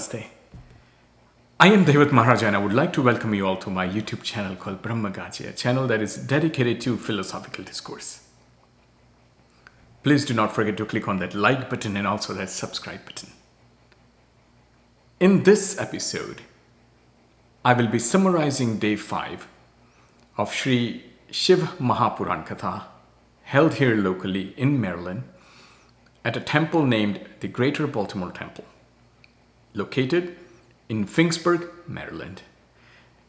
Namaste. I am Deva Maharaja and I would like to welcome you all to my YouTube channel called Brahma Gaje, a channel that is dedicated to philosophical discourse. Please do not forget to click on that like button and also that subscribe button. In this episode, I will be summarizing day 5 of Shri Shiv Maha Puran Katha, held here locally in Maryland at a temple named the Greater Baltimore Temple, located in Finksburg, Maryland.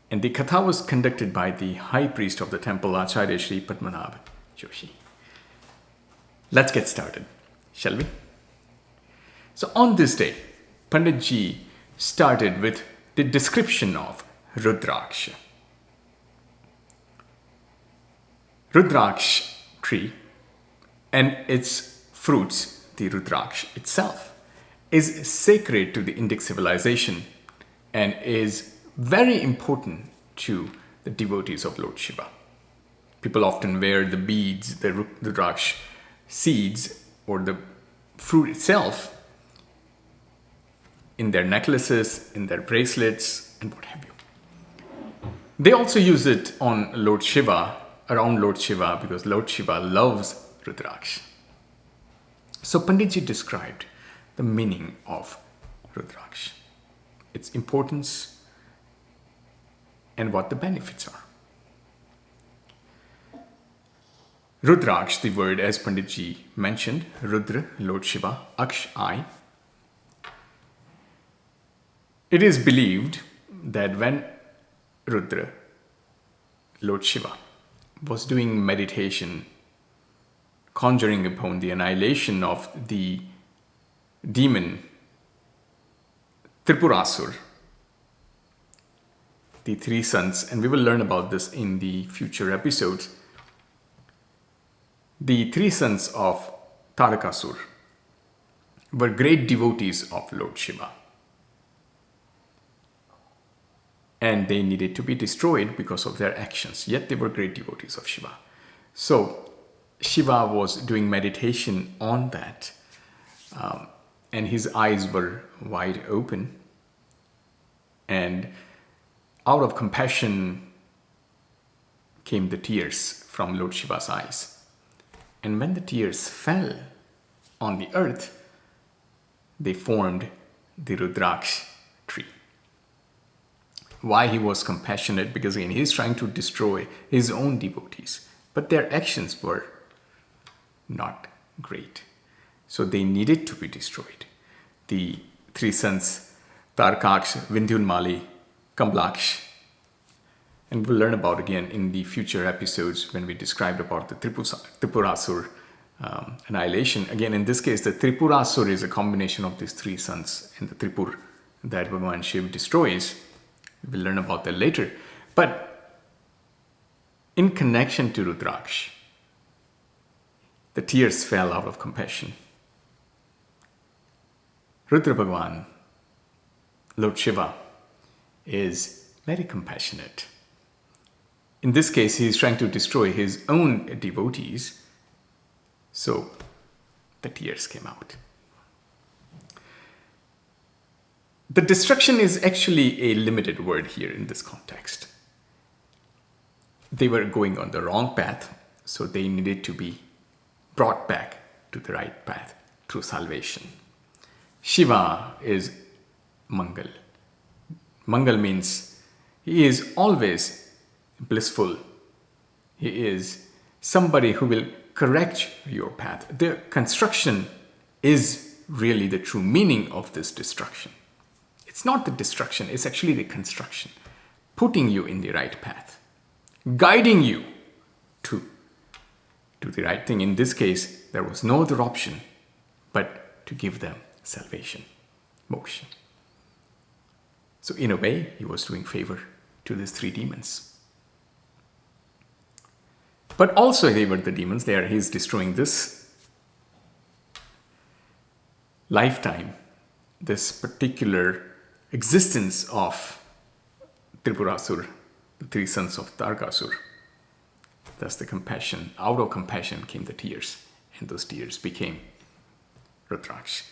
And the Katha was conducted by the High Priest of the temple, Acharya Shri Padmanabh Joshi. Let's get started, shall we? So on this day, Pandit Ji started with the description of Rudraksha. Rudraksha tree and its fruits, the Rudraksha itself, is sacred to the Indic civilization and is very important to the devotees of Lord Shiva. People often wear the beads, the Rudraksha seeds or the fruit itself in their necklaces, in their bracelets, and what have you. They also use it on Lord Shiva, around Lord Shiva, because Lord Shiva loves Rudraksha. So Panditji described the meaning of Rudraksha, its importance, and what the benefits are. Rudraksha, the word as Panditji mentioned, Rudra, Lord Shiva, Aksh, I. It is believed that when Rudra, Lord Shiva, was doing meditation, conjuring upon the annihilation of the demon Tripurasur, the three sons, and we will learn about this in the future episodes. The three sons of Tarakasur were great devotees of Lord Shiva, and they needed to be destroyed because of their actions, yet they were great devotees of Shiva. So Shiva was doing meditation on that, and his eyes were wide open, and out of compassion came the tears from Lord Shiva's eyes. And when the tears fell on the earth, they formed the Rudraksha tree. Why he was compassionate? Because again, he is trying to destroy his own devotees, but their actions were not great. So they needed to be destroyed. The three sons, Tarkaksh, Vindhyunmali, Kamlaksh, and we'll learn about again in the future episodes when we described about the Tripurasur annihilation. Again, in this case, the Tripurasur is a combination of these three sons and the Tripur that Bhagavan Shiv destroys. We'll learn about that later. But in connection to Rudraksha, the tears fell out of compassion. Rudra Bhagavan, Lord Shiva, is very compassionate. In this case, he is trying to destroy his own devotees. So the tears came out. The destruction is actually a limited word here in this context. They were going on the wrong path, so they needed to be brought back to the right path through salvation. Shiva is Mangal. Mangal means he is always blissful. He is somebody who will correct your path. The construction is really the true meaning of this destruction. It's not the destruction, it's actually the construction, putting you in the right path, guiding you to the right thing. In this case, there was no other option but to give them salvation, moksha. So in a way, he was doing favor to these three demons. But also they were the demons. He's destroying this lifetime, this particular existence of Tripurasur, the three sons of Tarakasur. Thus the compassion, out of compassion came the tears, and those tears became Rudraksha.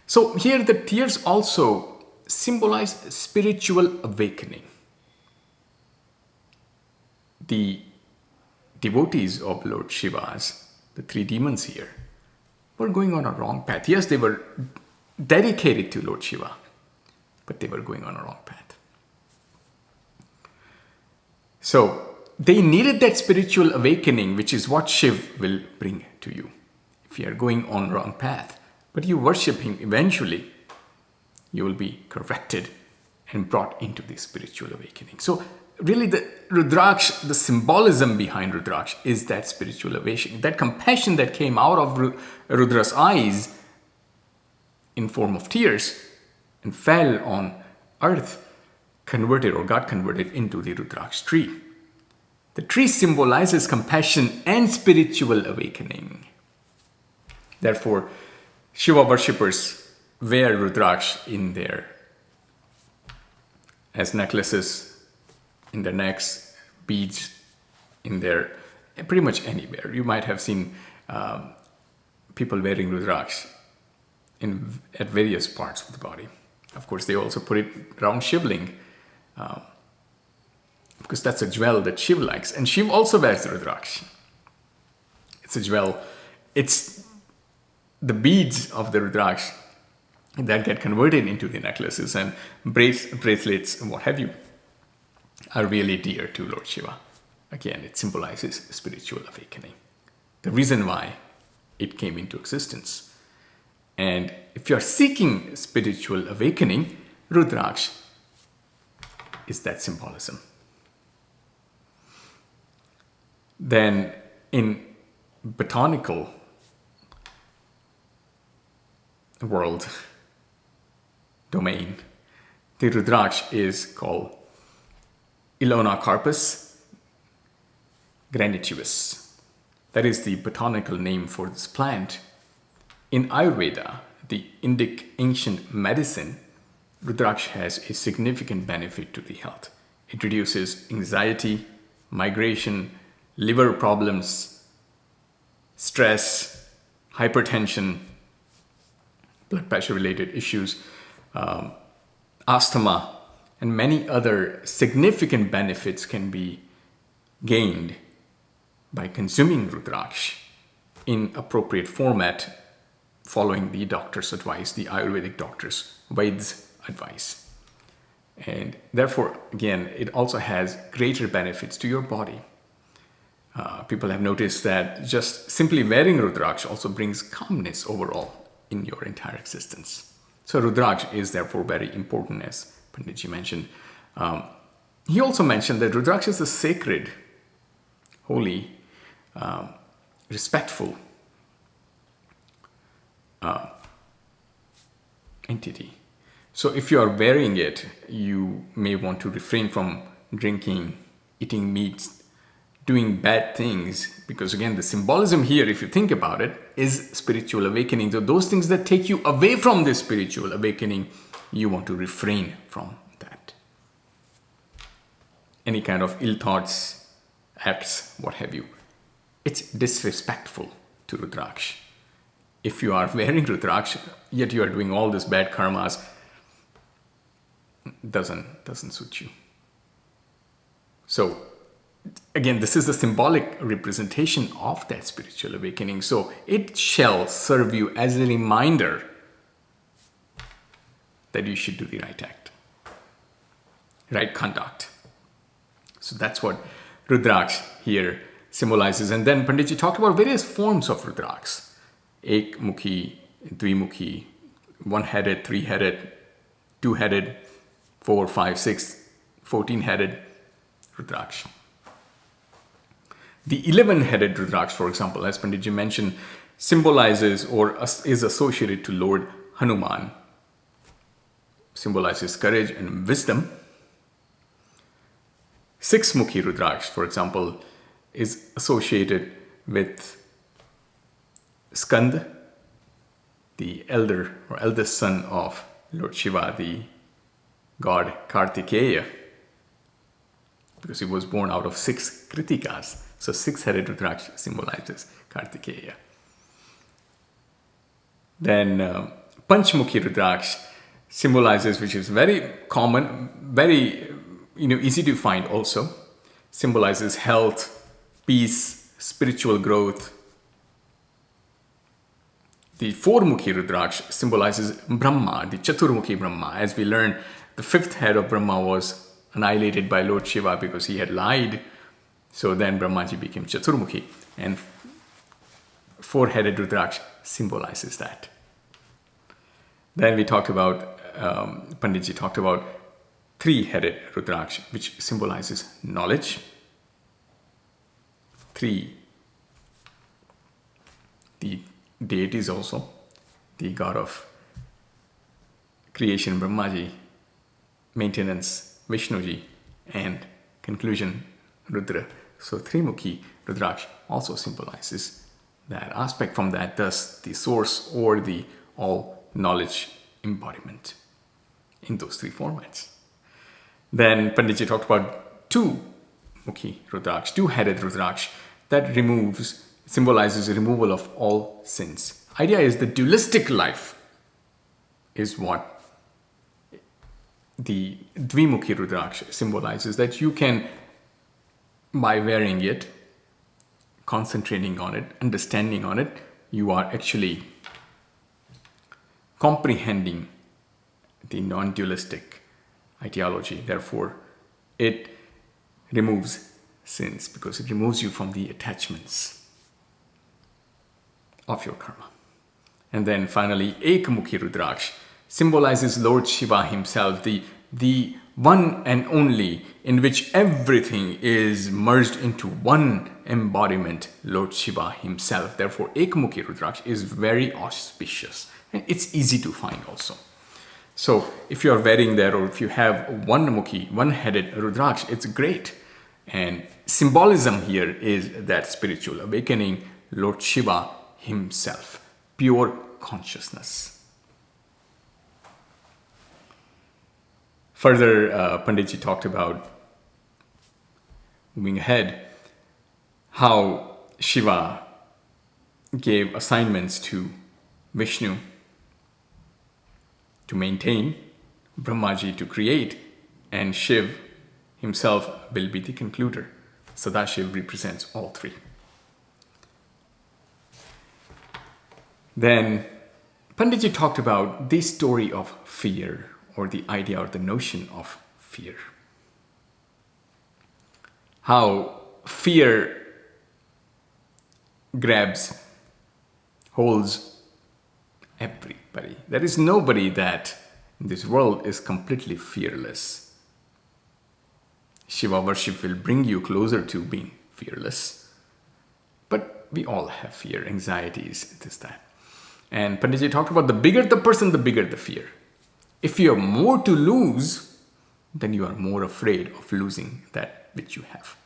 So here the tears also symbolize spiritual awakening. The devotees of Lord Shiva's, the three demons here, were going on a wrong path. Yes, they were dedicated to Lord Shiva, but they were going on a wrong path. So they needed that spiritual awakening, which is what Shiv will bring to you. If you are going on the wrong path, but you worship him, eventually you will be corrected and brought into the spiritual awakening. So really the Rudraksha, the symbolism behind Rudraksha is that spiritual awakening, that compassion that came out of Rudra's eyes in form of tears and fell on earth, converted or got converted into the Rudraksha tree. The tree symbolizes compassion and spiritual awakening. Therefore, Shiva worshippers wear Rudraksha in their as necklaces, in their necks, beads, in their pretty much anywhere. You might have seen people wearing Rudraksha at various parts of the body. Of course, they also put it around Shivling because that's a jewel that Shiv likes. And Shiv also wears Rudraksha. It's a jewel. It's the beads of the Rudraksha that get converted into the necklaces and bracelets and what have you are really dear to Lord Shiva. Again, it symbolizes spiritual awakening, the reason why it came into existence. And if you're seeking spiritual awakening, Rudraksha is that symbolism. Then in botanical world domain, the Rudraksha is called Ilona carpus granitivis. That is the botanical name for this plant. In Ayurveda, the Indic ancient medicine, Rudraksha has a significant benefit to the health. It reduces anxiety, migration, liver problems, stress, hypertension, blood pressure related issues, asthma, and many other significant benefits can be gained by consuming Rudraksha in appropriate format, following the doctor's advice, the Ayurvedic doctor's, Vaid's advice. And therefore, again, it also has greater benefits to your body. People have noticed that just simply wearing Rudraksha also brings calmness overall in your entire existence. So Rudraksha is therefore very important, as Panditji mentioned. He also mentioned that Rudraksha is a sacred, holy, respectful entity. So if you are wearing it, you may want to refrain from drinking, eating meats, doing bad things, because again, the symbolism here, if you think about it, is spiritual awakening. So those things that take you away from this spiritual awakening, you want to refrain from that. Any kind of ill thoughts, acts, what have you. It's disrespectful to Rudraksha. If you are wearing Rudraksha, yet you are doing all this bad karmas, doesn't suit you. So again, this is a symbolic representation of that spiritual awakening. So it shall serve you as a reminder that you should do the right act, right conduct. So that's what Rudraksha here symbolizes. And then Panditji talked about various forms of Rudraksha. Ek-mukhi, Dvimukhi, one-headed, three-headed, two-headed, 4, 5, 6, 14-headed Rudraksha. The 11-headed Rudraksha, for example, as Panditji mentioned, symbolizes or is associated to Lord Hanuman. Symbolizes courage and wisdom. 6-mukhi Rudraksha, for example, is associated with Skanda, the elder or eldest son of Lord Shiva, the god Kartikeya, because he was born out of 6 Kritikas. So 6-headed Rudraksha symbolizes Kartikeya. Then Panchmukhi Rudraksha symbolizes, which is very common, very easy to find also, symbolizes health, peace, spiritual growth. The four-mukhi Rudraksha symbolizes Brahma, the Chaturmukhi Brahma. As we learned, the fifth head of Brahma was annihilated by Lord Shiva because he had lied. So then Brahmaji became Chaturmukhi. And four-headed Rudraksha symbolizes that. Then we talked about, Panditji talked about three-headed Rudraksha, which symbolizes knowledge. Three, the deities also, the god of creation Brahmaji, maintenance Vishnuji, and conclusion Rudra. So Trimukhi Rudraksha also symbolizes that aspect. From that, thus the source or the all knowledge embodiment in those three formats. Then Panditji talked about two-mukhi Rudraksha, two-headed Rudraksha, that symbolizes the removal of all sins. Idea is the dualistic life is what the Dvimukhi Rudraksha symbolizes, that you can, by wearing it, concentrating on it, understanding on it, you are actually comprehending the non-dualistic ideology. Therefore, it removes sins because it removes you from the attachments of your karma. And then finally, Ekmukhi Rudraksha symbolizes Lord Shiva himself, the one and only, in which everything is merged into one embodiment, Lord Shiva himself. Therefore, Ekmukhi Rudraksha is very auspicious and it's easy to find also. So if you are wearing that, or if you have one-headed Rudraksha, it's great. And symbolism here is that spiritual awakening, Lord Shiva himself, pure consciousness. Further, Panditji talked about, moving ahead, how Shiva gave assignments to Vishnu to maintain, Brahmaji to create, and Shiv himself will be the concluder. Sadashiv represents all three. Then Panditji talked about the story of fear, or the idea or the notion of fear. How fear grabs, holds everybody. There is nobody that in this world is completely fearless. Shiva worship will bring you closer to being fearless. But we all have fear, anxieties, this, that. And Panditji talked about the bigger the person, the bigger the fear. If you have more to lose, then you are more afraid of losing that which you have.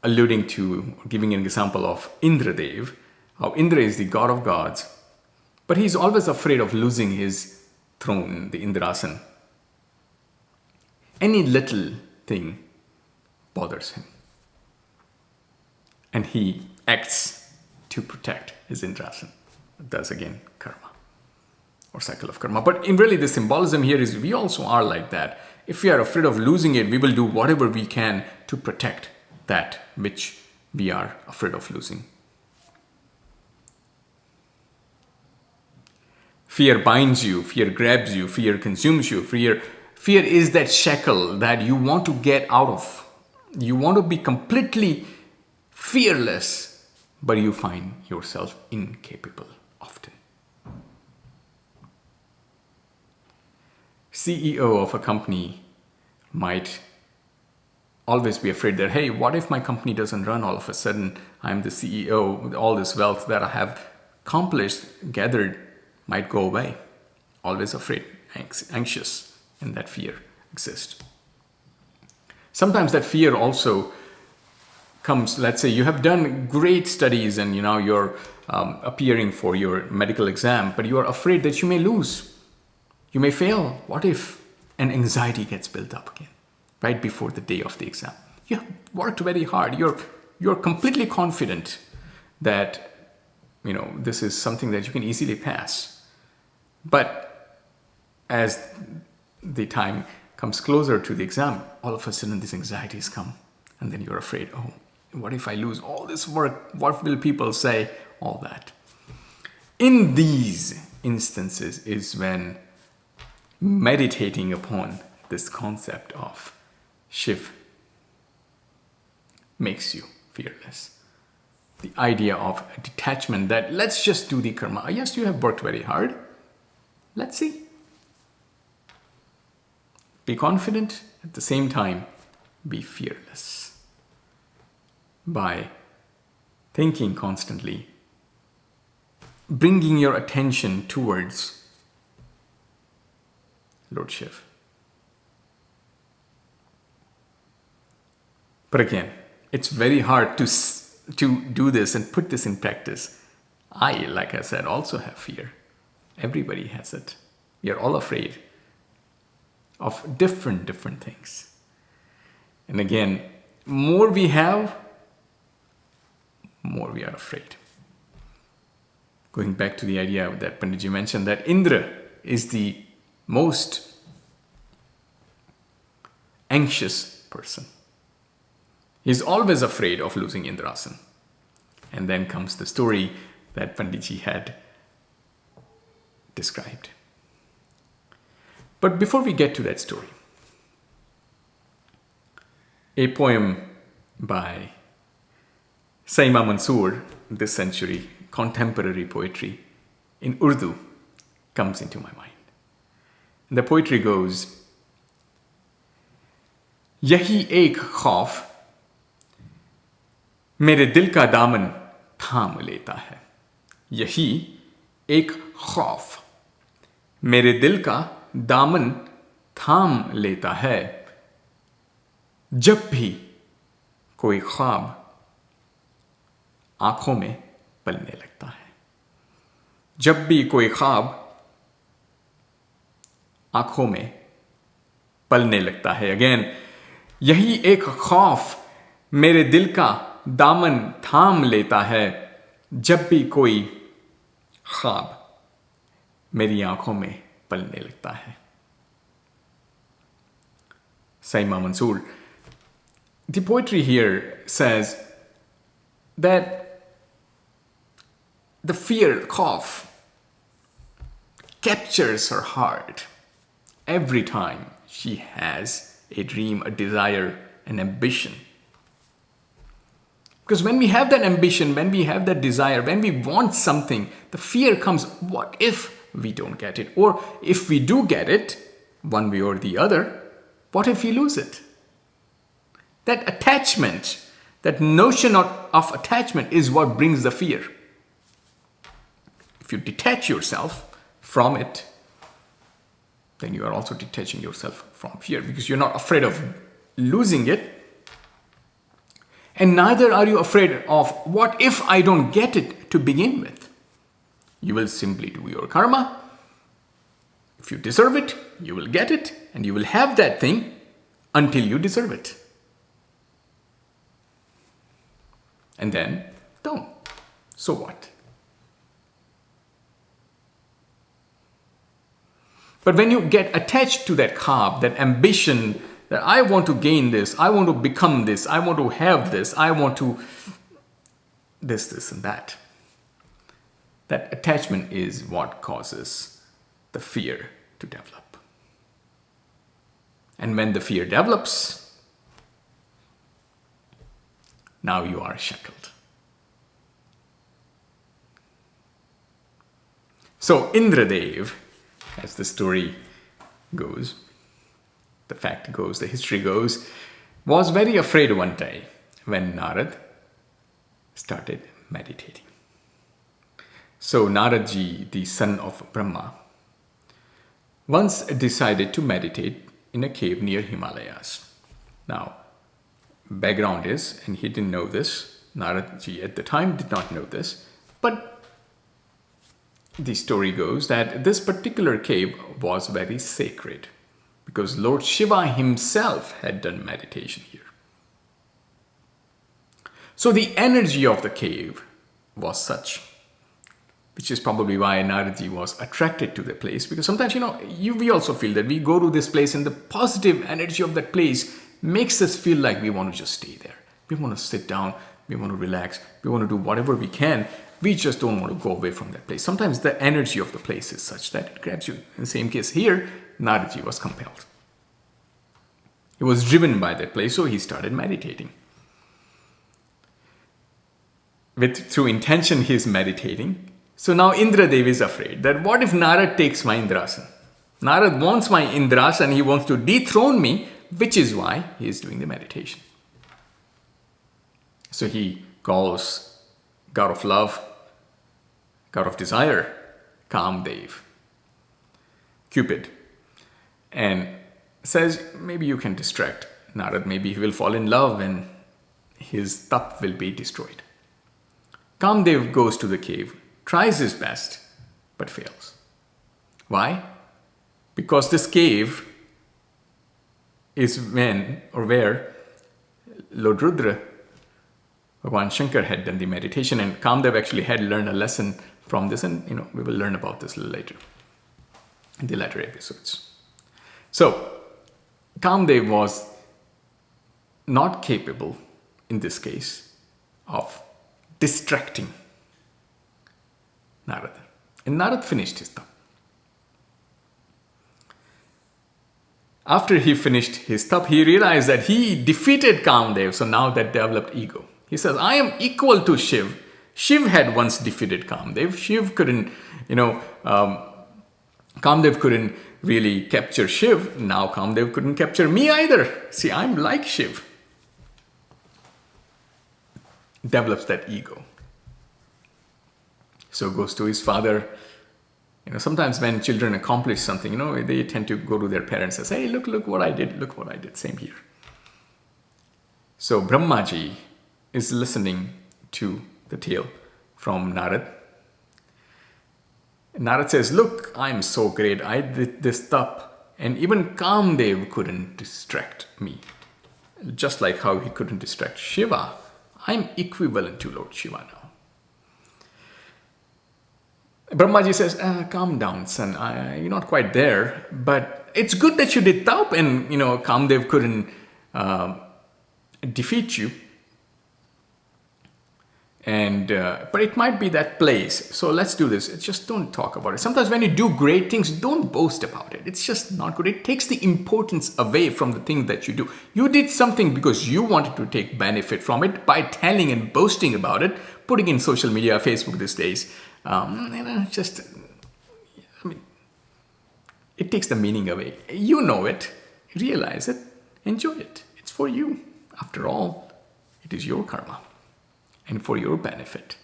Alluding to, giving an example of Indradev, how Indra is the god of gods, but he's always afraid of losing his throne, the Indrasan. Any little thing bothers him. And he acts to protect his Indrasan. Thus again, karma, or cycle of karma. But in really the symbolism here is we also are like that. If we are afraid of losing it, we will do whatever we can to protect that which we are afraid of losing. Fear binds you, fear grabs you, fear consumes you, fear is that shackle that you want to get out of. You want to be completely fearless, but you find yourself incapable often. CEO of a company might always be afraid that, hey, what if my company doesn't run? All of a sudden, I'm the CEO, with all this wealth that I have accomplished, gathered, might go away. Always afraid, anxious, and that fear exists. Sometimes that fear also comes, let's say you have done great studies and you're appearing for your medical exam, but you are afraid that you may lose. You may fail. What if? And anxiety gets built up again, right before the day of the exam. You have worked very hard. You're completely confident that this is something that you can easily pass. But as the time comes closer to the exam, all of a sudden these anxieties come. And then you're afraid, oh, what if I lose all this work? What will people say? All that. In these instances is when meditating upon this concept of Shiv makes you fearless. The idea of detachment, that let's just do the karma. Yes, you have worked very hard. Let's see. Be confident, at the same time, be fearless. By thinking constantly, bringing your attention towards Lord Shiv. But again, it's very hard to do this and put this in practice. Like I said, also have fear. Everybody has it. We are all afraid of different things. And again, more we have, more we are afraid. Going back to the idea that Panditji mentioned, that Indra is the most anxious person. He's always afraid of losing Indrasan. And then comes the story that Panditji had described. But before we get to that story, a poem by Saima Mansoor, this century, contemporary poetry in Urdu, comes into my mind. The poetry goes, यही एक खौफ मेरे दिल का दामन थाम लेता है. यही एक खौफ मेरे दिल का दामन थाम लेता है. जब भी कोई ख्वाब आंखों में पलने लगता है. जब भी कोई ख्वाब आंखों में पलने लगता है. अगेन, यही एक खौफ मेरे दिल का दामन थाम लेता है. जब भी कोई ख्वाब मेरी आंखों में पलने लगता है. Saima Mansoor. The poetry here says that the fear, khawf, captures her heart every time she has a dream, a desire, an ambition. Because when we have that ambition, when we have that desire, when we want something, the fear comes, what if we don't get it? Or if we do get it, one way or the other, what if we lose it? That attachment, that notion of attachment is what brings the fear. If you detach yourself from it, then you are also detaching yourself from fear, because you're not afraid of losing it. And neither are you afraid of what if I don't get it to begin with. You will simply do your karma. If you deserve it, you will get it, and you will have that thing until you deserve it. And then, don't. So what? But when you get attached to that khab, that ambition, that I want to gain this, I want to become this, I want to have this, I want to this and that. That attachment is what causes the fear to develop. And when the fear develops, now you are shackled. So Indradev, as the story goes, the fact goes, the history goes, was very afraid one day when Narad started meditating. So Naradji, the son of Brahma, once decided to meditate in a cave near Himalayas. Now, background is, and he didn't know this, Naradji at the time did not know this, but the story goes that this particular cave was very sacred because Lord Shiva himself had done meditation here. So the energy of the cave was such which is probably why Naradji was attracted to the place. Because sometimes, we also feel that we go to this place and the positive energy of that place makes us feel like we want to just stay there. We want to sit down, we want to relax, we want to do whatever we can. We just don't want to go away from that place. Sometimes the energy of the place is such that it grabs you. In the same case here, Naradji was compelled. He was driven by that place, so he started meditating. Through intention, he is meditating. So now Indra Dev is afraid that what if Narad takes my Indrasan? Narad wants my Indrasan, he wants to dethrone me, which is why he is doing the meditation. So he calls God of love, God of desire, Kamdev, Cupid, and says, maybe you can distract Narad, maybe he will fall in love and his tap will be destroyed. Kamdev goes to the cave, tries his best, but fails. Why? Because this cave is where Lord Rudra, Bhagwan Shankar had done the meditation, and Kamdev actually had learned a lesson from this, and we will learn about this a little later in the later episodes. So Kamdev was not capable in this case of distracting Narad, and Narad finished his tap. After he finished his tap, he realized that he defeated Kamdev, so now that developed ego. He says, I am equal to Shiv. Shiv had once defeated Kamdev. Shiv couldn't, Kamdev couldn't really capture Shiv. Now Kamdev couldn't capture me either. See, I'm like Shiv. Develops that ego. So goes to his father. Sometimes when children accomplish something, they tend to go to their parents and say, hey, look what I did, look what I did. Same here. So Brahmaji is listening to the tale from Narad. Narad says, look, I'm so great. I did this tap, and even Kamdev couldn't distract me. Just like how he couldn't distract Shiva, I'm equivalent to Lord Shiva now. Brahmaji says, calm down, son. You're not quite there, but it's good that you did tap, and Kamdev couldn't defeat you. And but it might be that place. So let's do this. Just don't talk about it. Sometimes when you do great things, don't boast about it. It's just not good. It takes the importance away from the thing that you do. You did something because you wanted to take benefit from it by telling and boasting about it, putting in social media, Facebook these days. It takes the meaning away. You know it, realize it, enjoy it. It's for you. After all, it is your karma and for your benefit.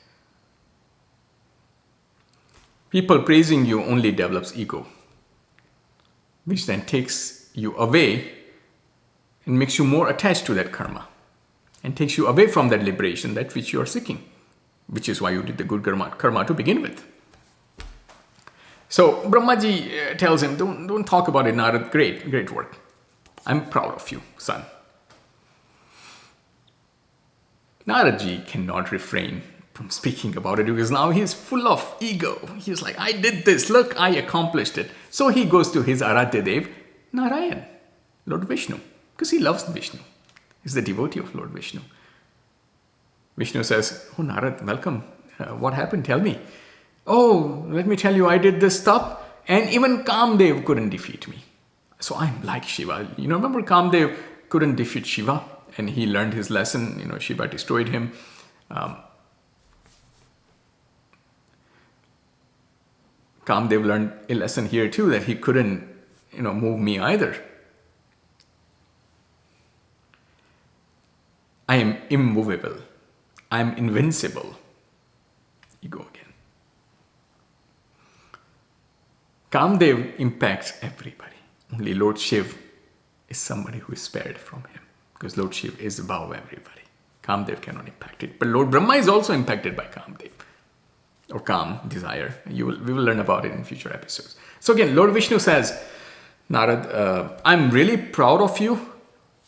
People praising you only develops ego, which then takes you away and makes you more attached to that karma and takes you away from that liberation, that which you are seeking, which is why you did the good karma to begin with. So Brahmaji tells him, don't talk about it, Narad. Great work. I'm proud of you, son. Naradji cannot refrain from speaking about it because now he's full of ego. He's like, I did this, look, I accomplished it. So he goes to his Aradhya Dev, Narayan, Lord Vishnu, because he loves Vishnu. He's the devotee of Lord Vishnu. Vishnu says, oh Narad, welcome. What happened? Tell me. Oh, let me tell you, I did this stuff and even Kamdev couldn't defeat me. So I'm like Shiva. Remember Kamdev couldn't defeat Shiva? And he learned his lesson, Shiva destroyed him. Kamdev learned a lesson here too, that he couldn't, move me either. I am immovable. I am invincible. Ego again. Kamdev impacts everybody. Only Lord Shiv is somebody who is spared from him. Because Lord Shiv is above everybody. Kamdev cannot impact it. But Lord Brahma is also impacted by Kamdev. Or Kam, desire. We will learn about it in future episodes. So again, Lord Vishnu says, Narad, I'm really proud of you.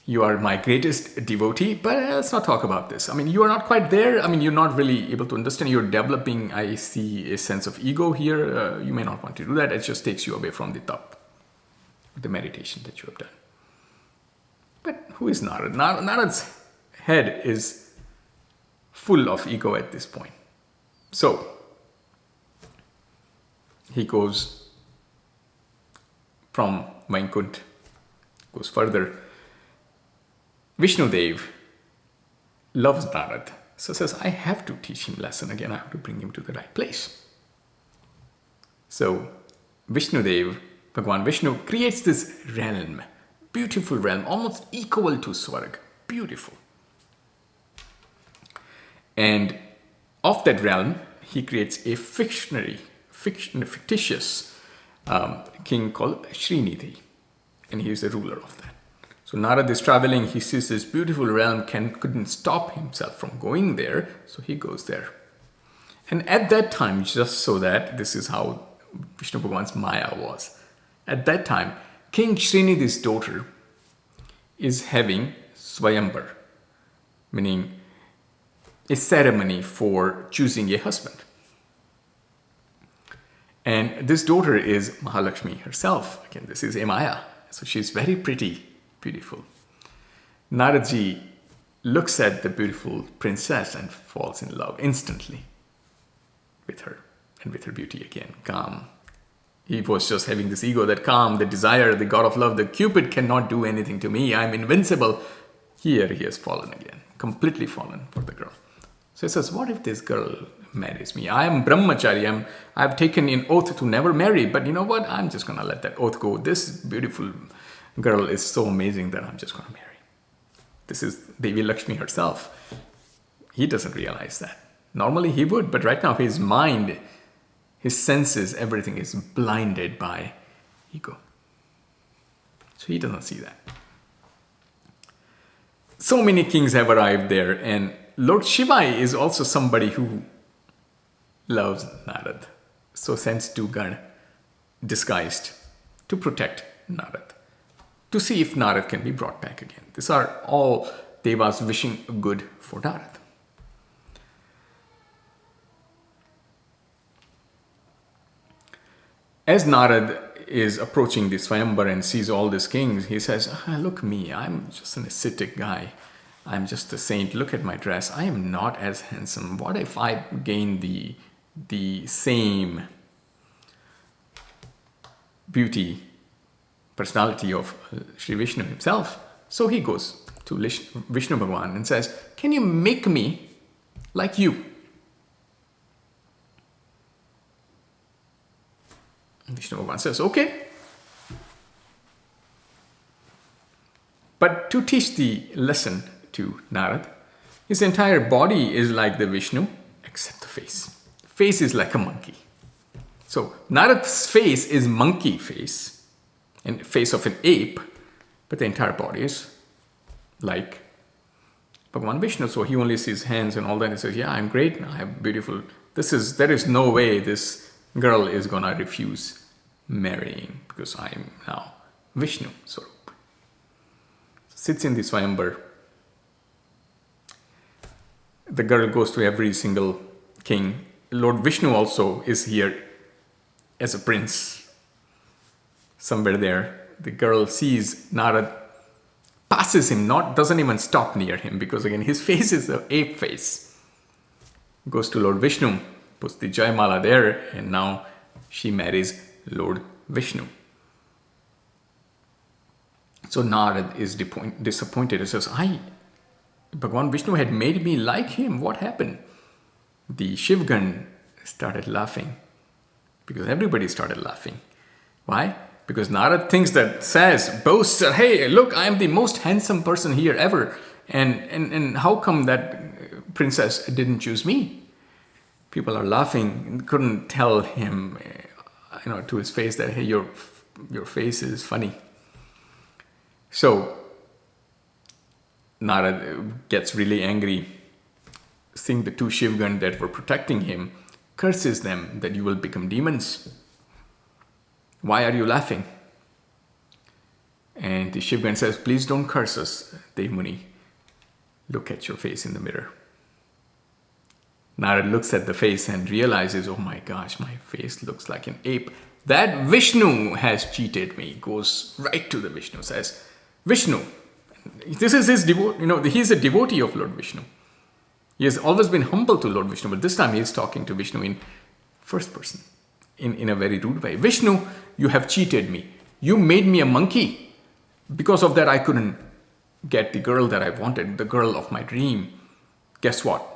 You are my greatest devotee, but let's not talk about this. I mean, you are not quite there. I mean, you're not really able to understand. You're developing, I see, a sense of ego here. You may not want to do that. It just takes you away from the top, the meditation that you have done. But who is Narad? Narad's head is full of ego at this point. So, he goes from Vaikuntha, goes further. Vishnu Dev loves Narad, so says, I have to teach him lesson again. I have to bring him to the right place. So Vishnu Dev, Bhagwan Vishnu, creates this realm, beautiful realm, almost equal to Swarg, beautiful. And of that realm, he creates a fictitious king called Srinidhi, and he is the ruler of that. So Narad is traveling, he sees this beautiful realm, couldn't stop himself from going there, so he goes there. And at that time, just so that this is how Vishnu Bhagwan's Maya was, at that time, King Srinidhi's daughter is having Swayambar, meaning a ceremony for choosing a husband. And this daughter is Mahalakshmi herself. Again, this is a Maya, so she's very pretty, beautiful. Naradji looks at the beautiful princess and falls in love instantly with her and with her beauty again. Calm. He was just having this ego, that calm, the desire, the god of love, the Cupid cannot do anything to me. I'm invincible. Here he has fallen again, completely fallen for the girl. So he says, what if this girl marries me? I am brahmachari. I've taken an oath to never marry, but you know what? I'm just going to let that oath go. This beautiful girl is so amazing that I'm just going to marry. This is Devi Lakshmi herself. He doesn't realize that. Normally he would, but right now his mind, his senses, everything is blinded by ego. So he doesn't see that. So many kings have arrived there, and Lord Shiva is also somebody who loves Narad. So sends two Gan disguised to protect Narad, to see if Narad can be brought back again. These are all Devas wishing good for Narad. As Narad is approaching the Swayambar and sees all these kings, he says, look me, I'm just an ascetic guy. I'm just a saint. Look at my dress. I am not as handsome. What if I gain the same beauty, personality of Shri Vishnu himself? So he goes to Vishnu Bhagwan and says, can you make me like you? And Vishnu Bhagwan says, okay. But to teach the lesson to Narad, his entire body is like the Vishnu, except the face. Face is like a monkey. So Narad's face is monkey face, and face of an ape, but the entire body is like Bhagwan Vishnu. So he only sees hands and all that, and he says, yeah, I'm great, I have beautiful, there is no way this girl is gonna refuse marrying, because I am now Vishnu Swarup. Sits in the Swayambar. The girl goes to every single king. Lord Vishnu also is here as a prince. Somewhere there, the girl sees Narad, passes him, doesn't even stop near him, because again his face is an ape face. Goes to Lord Vishnu, puts the Jayamala there, and now she marries Lord Vishnu. So Narad is disappointed. He says, Bhagwan Vishnu had made me like him. What happened? The Shivgan started laughing, because everybody started laughing. Why? Because Narad boasts, hey, look, I am the most handsome person here ever. And how come that princess didn't choose me? People are laughing, couldn't tell him, to his face that, hey, your face is funny. So Narad gets really angry, seeing the two Shivgan that were protecting him, curses them that you will become demons. Why are you laughing? And the Shiv says, please don't curse us, Dev Muni. Look at your face in the mirror. Narad looks at the face and realizes, oh my gosh, my face looks like an ape. That Vishnu has cheated me. Goes right to the Vishnu, says, Vishnu, this is his devotee, he's a devotee of Lord Vishnu. He has always been humble to Lord Vishnu, but this time he is talking to Vishnu in first person, in a very rude way. Vishnu, you have cheated me. You made me a monkey. Because of that, I couldn't get the girl that I wanted, the girl of my dream. Guess what?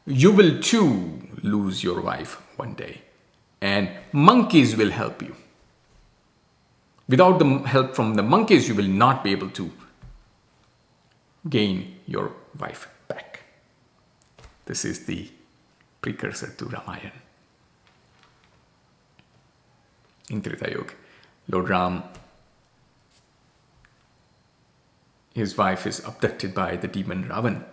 You will too lose your wife one day. And monkeys will help you. Without the help from the monkeys, you will not be able to gain your wife back. This is the precursor to Ramayana. In Treta Yuga, Lord Ram, his wife is abducted by the demon Ravan,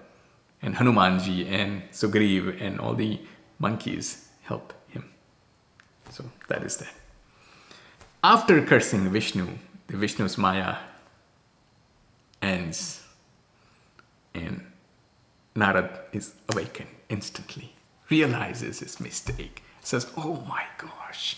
and Hanumanji and Sugriv and all the monkeys help him. So that is that. After cursing Vishnu, the Vishnu's Maya ends and Narad is awakened instantly, realizes his mistake, says, oh my gosh,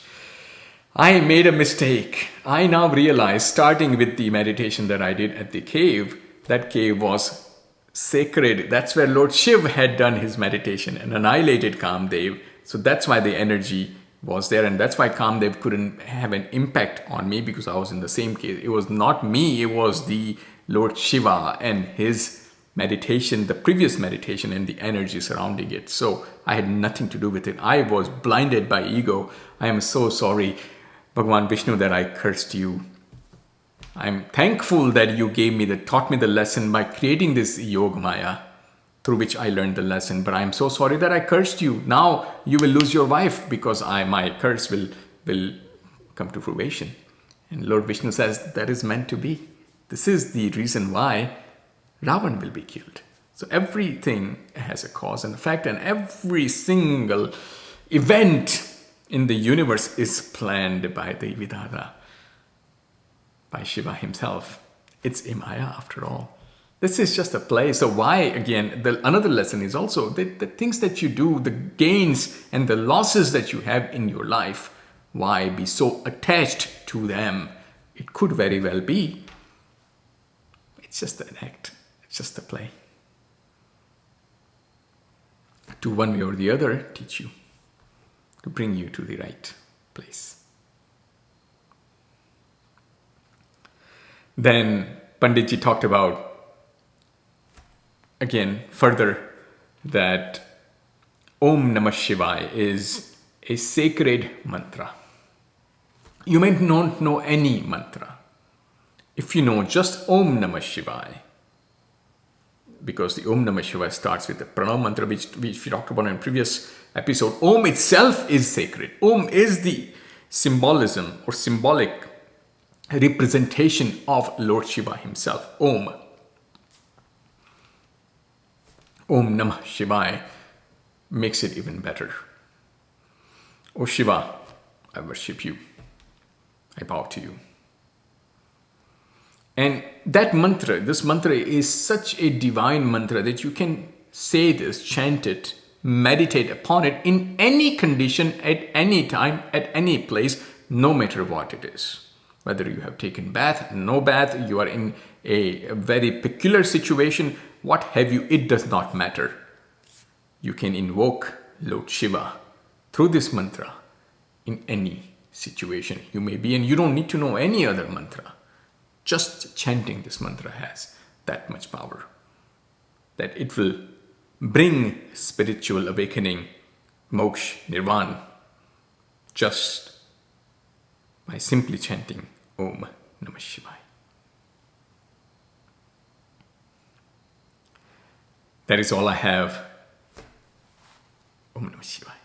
I made a mistake. I now realize, starting with the meditation that I did at the cave, that cave was sacred. That's where Lord Shiv had done his meditation and annihilated Kamdev. So that's why the energy was there, and that's why Kamdev couldn't have an impact on me, because I was in the same cave. It was not me, it was the Lord Shiva and his meditation, the previous meditation, and the energy surrounding it. So I had nothing to do with it. I was blinded by ego. I am so sorry, Bhagavan Vishnu, that I cursed you. I'm thankful that you taught me the lesson by creating this Yoga Maya, through which I learned the lesson. But I'm so sorry that I cursed you. Now you will lose your wife, because my curse will come to fruition. And Lord Vishnu says, that is meant to be. This is the reason why Ravan will be killed. So everything has a cause and effect, and every single event in the universe is planned by the Vidhata, by Shiva himself. It's a Maya after all. This is just a play. So why, again, another lesson is also the things that you do, the gains and the losses that you have in your life, why be so attached to them? It could very well be. It's just an act. It's just a play. To one way or the other, teach you, to bring you to the right place. Then Panditji talked about, again, further, that Om Namah Shivaya is a sacred mantra. You might not know any mantra. If you know just Om Namah Shivaya, because the Om Namah Shivaya starts with the Pranav mantra, which we talked about in a previous episode. Om itself is sacred. Om is the symbolism or symbolic representation of Lord Shiva himself. Om. Om Namah Shivaya makes it even better. O Shiva, I worship you. I bow to you. And that mantra, this mantra is such a divine mantra that you can say this, chant it, meditate upon it in any condition, at any time, at any place, no matter what it is. Whether you have taken bath, no bath, you are in a very peculiar situation, what have you, it does not matter. You can invoke Lord Shiva through this mantra in any situation you may be in. You don't need to know any other mantra. Just chanting this mantra has that much power, that it will bring spiritual awakening, moksha, nirvana, just by simply chanting Om Namah Shivaya. That is all I have. Om Namah Shivaya.